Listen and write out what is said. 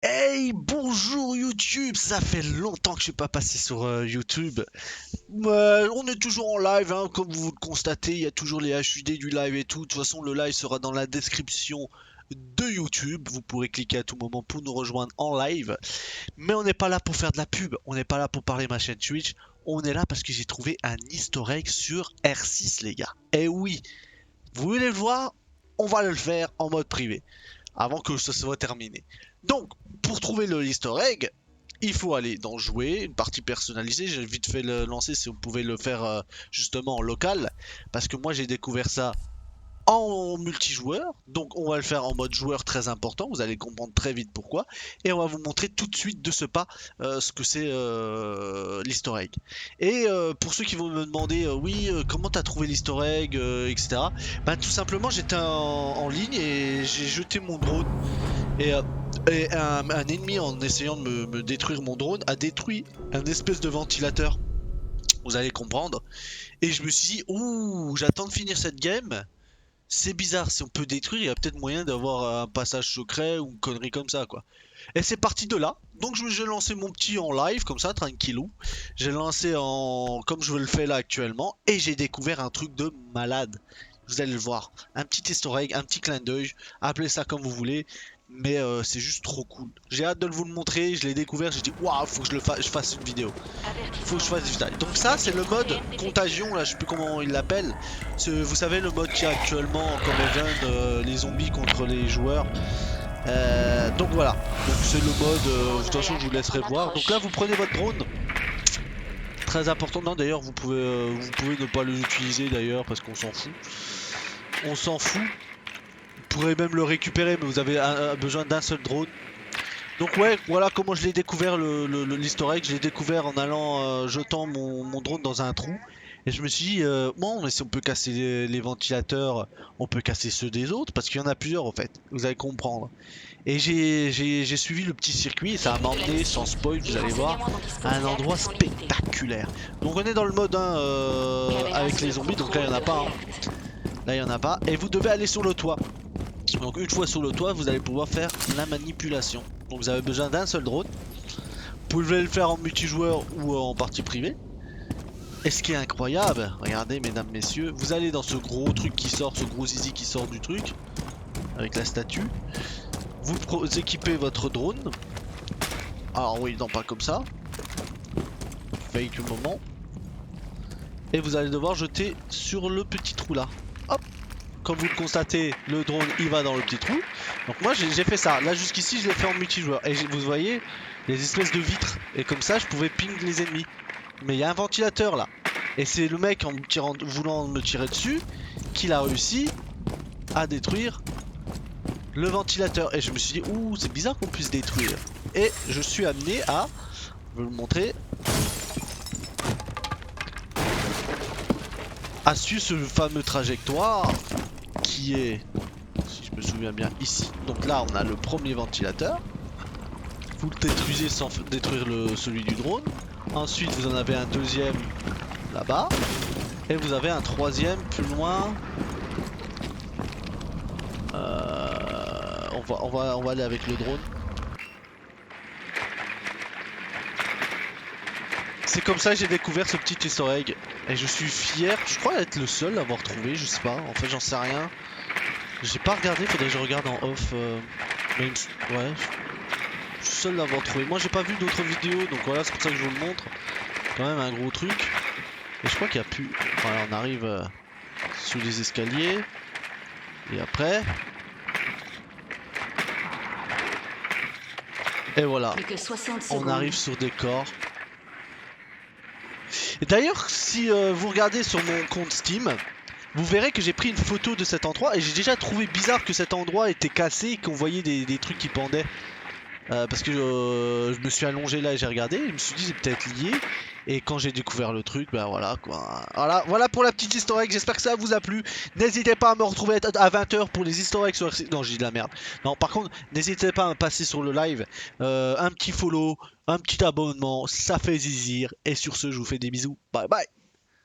Hey, bonjour YouTube, ça fait longtemps que je suis pas passé sur YouTube. On est toujours en live, hein, comme vous le constatez, il y a toujours les HUD du live et tout. De toute façon, le live sera dans la description de YouTube. Vous pourrez cliquer à tout moment pour nous rejoindre en live. Mais on n'est pas là pour faire de la pub, on n'est pas là pour parler ma chaîne Twitch. On est là parce que j'ai trouvé un easter egg sur R6, les gars. Et oui, vous voulez le voir? On va le faire en mode privé avant que ce soit terminé. Donc, pour trouver le easter egg, il faut aller dans jouer, une partie personnalisée. J'ai vite fait le lancer si vous pouvez le faire justement en local. Parce que moi j'ai découvert ça en multijoueur. Donc on va le faire en mode joueur très important. Vous allez comprendre très vite pourquoi. Et on va vous montrer tout de suite de ce pas ce que c'est l'easter egg. Et pour ceux qui vont me demander oui comment t'as trouvé l'easter egg etc. Ben tout simplement j'étais en ligne et j'ai jeté mon drone. Et, un ennemi en essayant de me détruire mon drone a détruit un espèce de ventilateur. Vous allez comprendre. Et je me suis dit, ouh, j'attends de finir cette game. C'est bizarre, si on peut détruire, il y a peut-être moyen d'avoir un passage secret ou une connerie comme ça, quoi. Et c'est parti de là. Donc j'ai lancé mon petit en live, comme ça, tranquillou. J'ai lancé en... comme je le fais là actuellement. Et j'ai découvert un truc de malade. Vous allez le voir. Un petit easter egg, un petit clin d'œil. Appelez ça comme vous voulez. Mais c'est juste trop cool. J'ai hâte de vous le montrer. Je l'ai découvert. J'ai dit, waouh, faut que je fasse une vidéo. Faut que je fasse des vidéos. Donc ça, c'est le mode contagion. Là, je sais plus comment il l'appelle. Vous savez, le mode qu'il y a actuellement comme event, les zombies contre les joueurs. Donc voilà. Donc c'est le mode. De toute façon, je vous laisserai voir. Donc là, vous prenez votre drone. Très important. Non, d'ailleurs, vous pouvez ne pas l'utiliser d'ailleurs parce qu'on s'en fout. On s'en fout. Vous pourrez même le récupérer, mais vous avez besoin d'un seul drone. Donc ouais, voilà comment je l'ai découvert l'easter egg. Je l'ai découvert en allant jetant mon drone dans un trou. Et je me suis dit, bon, si on peut casser les ventilateurs, on peut casser ceux des autres, parce qu'il y en a plusieurs en fait, vous allez comprendre. Et j'ai suivi le petit circuit, et ça m'a emmené, sans spoil, vous allez voir, à un endroit spectaculaire. Donc on est dans le mode avec les zombies, donc là il n'y en a pas. Hein. Là il n'y en a pas. Et vous devez aller sur le toit. Donc une fois sur le toit, vous allez pouvoir faire la manipulation. Donc vous avez besoin d'un seul drone. Vous pouvez le faire en multijoueur ou en partie privée. Et ce qui est incroyable, regardez mesdames, messieurs, vous allez dans ce gros truc qui sort, ce gros zizi qui sort du truc, avec la statue. Vous équipez votre drone. Alors oui, non pas comme ça. Fake un moment. Et vous allez devoir jeter sur le petit trou là. Hop. Comme vous le constatez, le drone il va dans le petit trou. Donc moi j'ai fait ça. Là jusqu'ici je l'ai fait en multijoueur. Et vous voyez les espèces de vitres. Et comme ça je pouvais ping les ennemis. Mais il y a un ventilateur là. Et c'est le mec en voulant me tirer dessus qu'il a réussi à détruire le ventilateur. Et je me suis dit ouh c'est bizarre qu'on puisse détruire. Et je suis amené à... Je vais vous le montrer. À suivre ce fameux trajectoire qui est, si je me souviens bien, ici. Donc là on a le premier ventilateur. Vous le détruisez sans détruire celui du drone. Ensuite vous en avez un deuxième là-bas. Et vous avez un troisième plus loin. On va aller avec le drone. C'est comme ça que j'ai découvert ce petit easter egg. Et je suis fier, je crois être le seul à avoir trouvé, je sais pas, en fait j'en sais rien. J'ai pas regardé, faudrait que je regarde en off. Mais ouais, je suis seul à l'avoir trouvé. Moi j'ai pas vu d'autres vidéos, donc voilà, c'est pour ça que je vous le montre. Quand même un gros truc. Et je crois qu'il y a plus... Voilà, on arrive sous les escaliers. Et après... Et voilà, on arrive sur des corps. Et d'ailleurs, si vous regardez sur mon compte Steam, vous verrez que j'ai pris une photo de cet endroit et j'ai déjà trouvé bizarre que cet endroit était cassé et qu'on voyait des trucs qui pendaient. Parce que je me suis allongé là et j'ai regardé, et je me suis dit c'est peut-être lié. Et quand j'ai découvert le truc, bah voilà quoi. Voilà pour la petite easter egg, j'espère que ça vous a plu. N'hésitez pas à me retrouver à 20 h pour les easter eggs sur RC. Non, j'ai dit de la merde. Non, par contre, n'hésitez pas à passer sur le live. Un petit follow, un petit abonnement, ça fait zizir. Et sur ce, je vous fais des bisous. Bye bye.